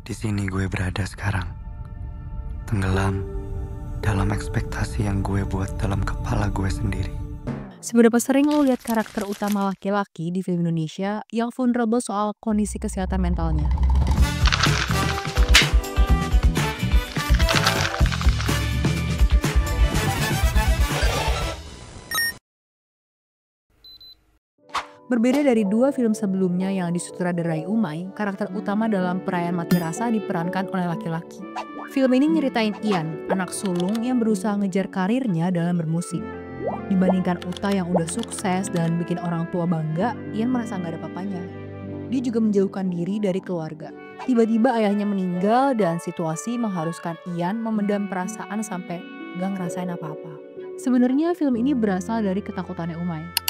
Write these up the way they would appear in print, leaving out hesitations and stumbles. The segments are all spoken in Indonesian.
Di sini gue berada sekarang, tenggelam dalam ekspektasi yang gue buat dalam kepala gue sendiri. Seberapa sering lo lihat karakter utama laki-laki di film Indonesia yang vulnerable soal kondisi kesehatan mentalnya? Berbeda dari dua film sebelumnya yang disutradarai Umay, karakter utama dalam Perayaan Mati Rasa diperankan oleh laki-laki. Film ini nyeritain Ian, anak sulung yang berusaha ngejar karirnya dalam bermusik. Dibandingkan Uta yang udah sukses dan bikin orang tua bangga, Ian merasa nggak ada papanya. Dia juga menjauhkan diri dari keluarga. Tiba-tiba ayahnya meninggal dan situasi mengharuskan Ian memendam perasaan sampai nggak ngerasain apa-apa. Sebenarnya film ini berasal dari ketakutannya Umay.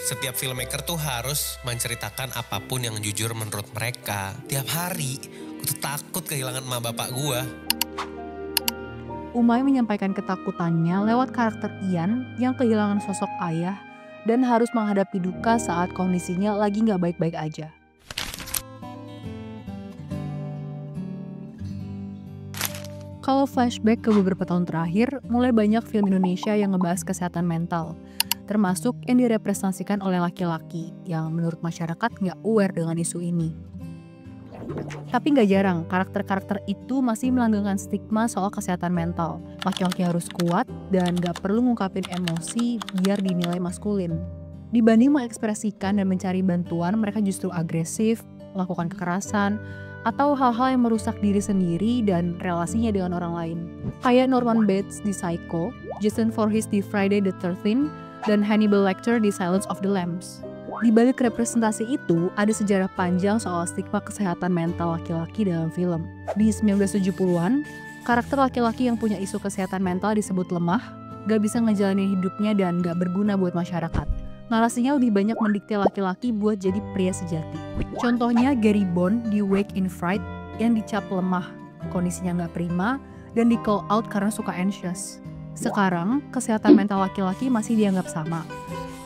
Setiap filmmaker tuh harus menceritakan apapun yang jujur menurut mereka. Tiap hari, gue tuh takut kehilangan emak bapak gue. Umay menyampaikan ketakutannya lewat karakter Ian yang kehilangan sosok ayah dan harus menghadapi duka saat kondisinya lagi nggak baik-baik aja. Kalau flashback ke beberapa tahun terakhir, mulai banyak film Indonesia yang ngebahas kesehatan mental, termasuk yang direpresentasikan oleh laki-laki yang menurut masyarakat nggak aware dengan isu ini. Tapi nggak jarang, karakter-karakter itu masih melanggengkan stigma soal kesehatan mental. Laki-laki harus kuat dan nggak perlu ngungkapin emosi biar dinilai maskulin. Dibanding mengekspresikan dan mencari bantuan, mereka justru agresif, melakukan kekerasan, atau hal-hal yang merusak diri sendiri dan relasinya dengan orang lain. Kayak Norman Bates di Psycho, Jason Voorhees di Friday the 13th, dan Hannibal Lecter di Silence of the Lambs. Di balik representasi itu, ada sejarah panjang soal stigma kesehatan mental laki-laki dalam film. Di 1970-an, karakter laki-laki yang punya isu kesehatan mental disebut lemah, gak bisa ngejalanin hidupnya dan gak berguna buat masyarakat. Narasinya lebih banyak mendikte laki-laki buat jadi pria sejati. Contohnya Gary Bond di Wake in Fright yang dicap lemah, kondisinya gak prima, dan di call out karena suka anxious. Sekarang, kesehatan mental laki-laki masih dianggap sama,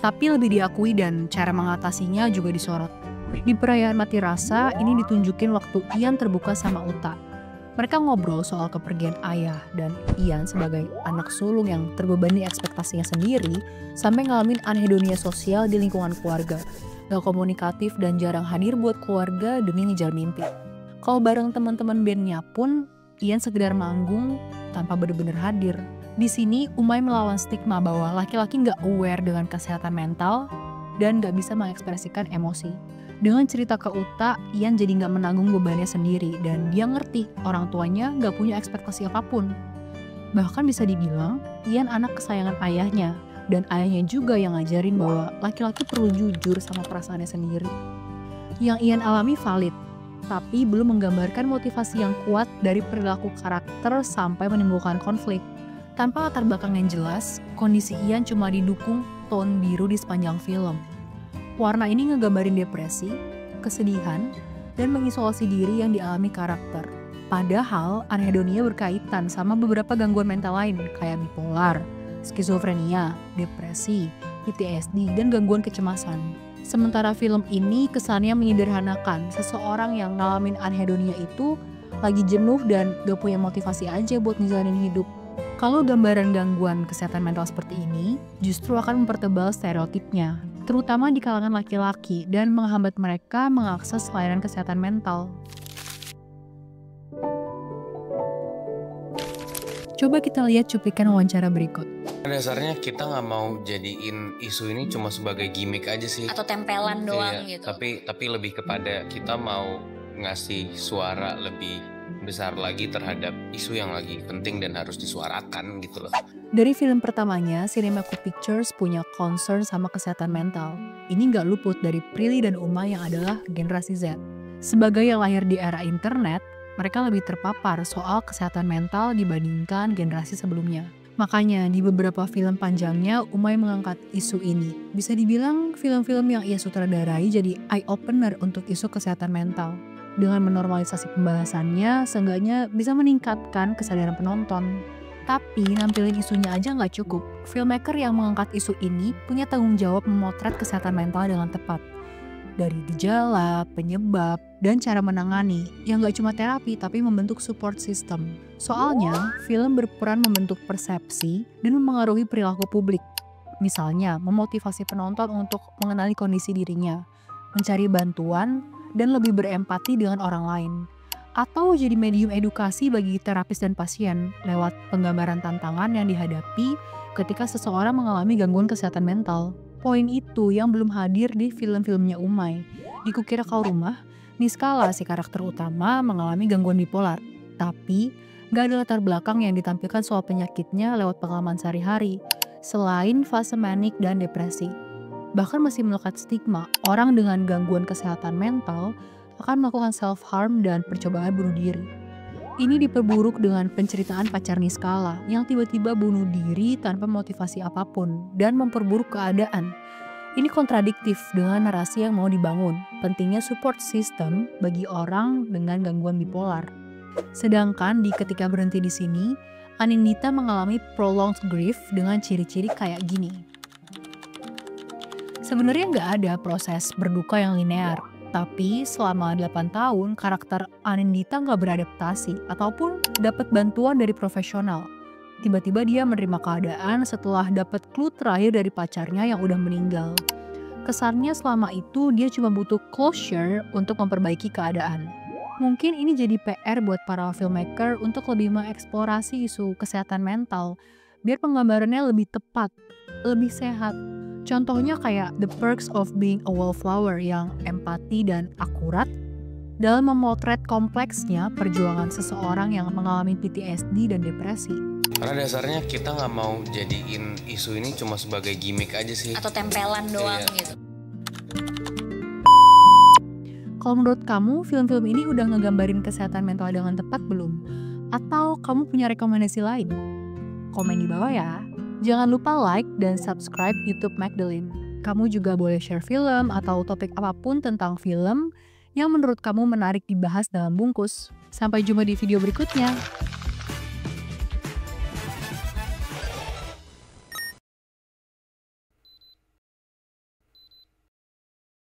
tapi lebih diakui dan cara mengatasinya juga disorot. Di Perayaan Mati Rasa, ini ditunjukin waktu Ian terbuka sama Uta. Mereka ngobrol soal kepergian ayah dan Ian sebagai anak sulung yang terbebani ekspektasinya sendiri sampai ngalamin anhedonia sosial di lingkungan keluarga. Gak komunikatif dan jarang hadir buat keluarga demi ngejar mimpi. Kalau bareng teman-teman bandnya pun, Ian sekedar manggung tanpa benar-benar hadir. Di sini, Umay melawan stigma bahwa laki-laki nggak aware dengan kesehatan mental dan nggak bisa mengekspresikan emosi. Dengan cerita ke Uta, Ian jadi nggak menanggung bebannya sendiri dan dia ngerti orang tuanya nggak punya ekspektasi apapun. Bahkan bisa dibilang, Ian anak kesayangan ayahnya dan ayahnya juga yang ngajarin bahwa laki-laki perlu jujur sama perasaannya sendiri. Yang Ian alami valid, tapi belum menggambarkan motivasi yang kuat dari perilaku karakter sampai menimbulkan konflik. Tanpa latar belakang yang jelas, kondisi Ian cuma didukung tone biru di sepanjang film. Warna ini ngegambarin depresi, kesedihan, dan mengisolasi diri yang dialami karakter. Padahal anhedonia berkaitan sama beberapa gangguan mental lain kayak bipolar, skizofrenia, depresi, PTSD, dan gangguan kecemasan. Sementara film ini kesannya menyederhanakan seseorang yang ngalamin anhedonia itu lagi jenuh dan gak punya motivasi aja buat ngejalanin hidup. Kalau gambaran gangguan kesehatan mental seperti ini, justru akan mempertebal stereotipnya, terutama di kalangan laki-laki dan menghambat mereka mengakses layanan kesehatan mental. Coba kita lihat cuplikan wawancara berikut. Dasarnya kita nggak mau jadiin isu ini cuma sebagai gimmick aja sih. Atau tempelan doang Iya, gitu. Tapi lebih kepada kita mau ngasih suara lebih besar lagi terhadap isu yang lagi penting dan harus disuarakan gitu loh. Dari film pertamanya, Cinemaco Pictures punya concern sama kesehatan mental. Ini nggak luput dari Prilly dan Umay yang adalah generasi Z. Sebagai yang lahir di era internet, mereka lebih terpapar soal kesehatan mental dibandingkan generasi sebelumnya. Makanya di beberapa film panjangnya, Umay mengangkat isu ini. Bisa dibilang film-film yang ia sutradarai jadi eye-opener untuk isu kesehatan mental. Dengan menormalisasi pembahasannya, seenggaknya bisa meningkatkan kesadaran penonton. Tapi nampilin isunya aja nggak cukup. Filmmaker yang mengangkat isu ini punya tanggung jawab memotret kesehatan mental dengan tepat. dari gejala, penyebab, dan cara menangani yang gak cuma terapi tapi membentuk support system. Soalnya, film berperan membentuk persepsi dan memengaruhi perilaku publik. Misalnya, memotivasi penonton untuk mengenali kondisi dirinya, mencari bantuan, dan lebih berempati dengan orang lain. Atau jadi medium edukasi bagi terapis dan pasien lewat penggambaran tantangan yang dihadapi ketika seseorang mengalami gangguan kesehatan mental. Poin itu yang belum hadir di film-filmnya Umay. Di Kukira Kau Rumah, Niskala si karakter utama mengalami gangguan bipolar. Tapi, gak ada latar belakang yang ditampilkan soal penyakitnya lewat pengalaman sehari-hari, selain fase manik dan depresi. Bahkan masih melekat stigma, orang dengan gangguan kesehatan mental akan melakukan self-harm dan percobaan bunuh diri. Ini diperburuk dengan penceritaan pacar Niskala yang tiba-tiba bunuh diri tanpa motivasi apapun dan memperburuk keadaan. Ini kontradiktif dengan narasi yang mau dibangun, pentingnya support system bagi orang dengan gangguan bipolar. Sedangkan di Ketika Berhenti di Sini, Anindita mengalami prolonged grief dengan ciri-ciri kayak gini. Sebenarnya nggak ada proses berduka yang linear, tapi selama 8 tahun karakter Anindita nggak beradaptasi ataupun dapat bantuan dari profesional. Tiba-tiba dia menerima keadaan setelah dapat clue terakhir dari pacarnya yang udah meninggal. Kesannya selama itu dia cuma butuh closure untuk memperbaiki keadaan. Mungkin ini jadi PR buat para filmmaker untuk lebih mengeksplorasi isu kesehatan mental, biar penggambarannya lebih tepat, lebih sehat. Contohnya kayak The Perks of Being a Wallflower yang empati dan akurat dalam memotret kompleksnya perjuangan seseorang yang mengalami PTSD dan depresi. Karena dasarnya kita nggak mau jadiin isu ini cuma sebagai gimmick aja sih. Atau tempelan doang gitu. Kalau menurut kamu, film-film ini udah ngegambarin kesehatan mental dengan tepat belum? Atau kamu punya rekomendasi lain? Komen di bawah ya. Jangan lupa like dan subscribe YouTube Magdalene. Kamu juga boleh share film atau topik apapun tentang film yang menurut kamu menarik dibahas dalam bungkus. Sampai jumpa di video berikutnya.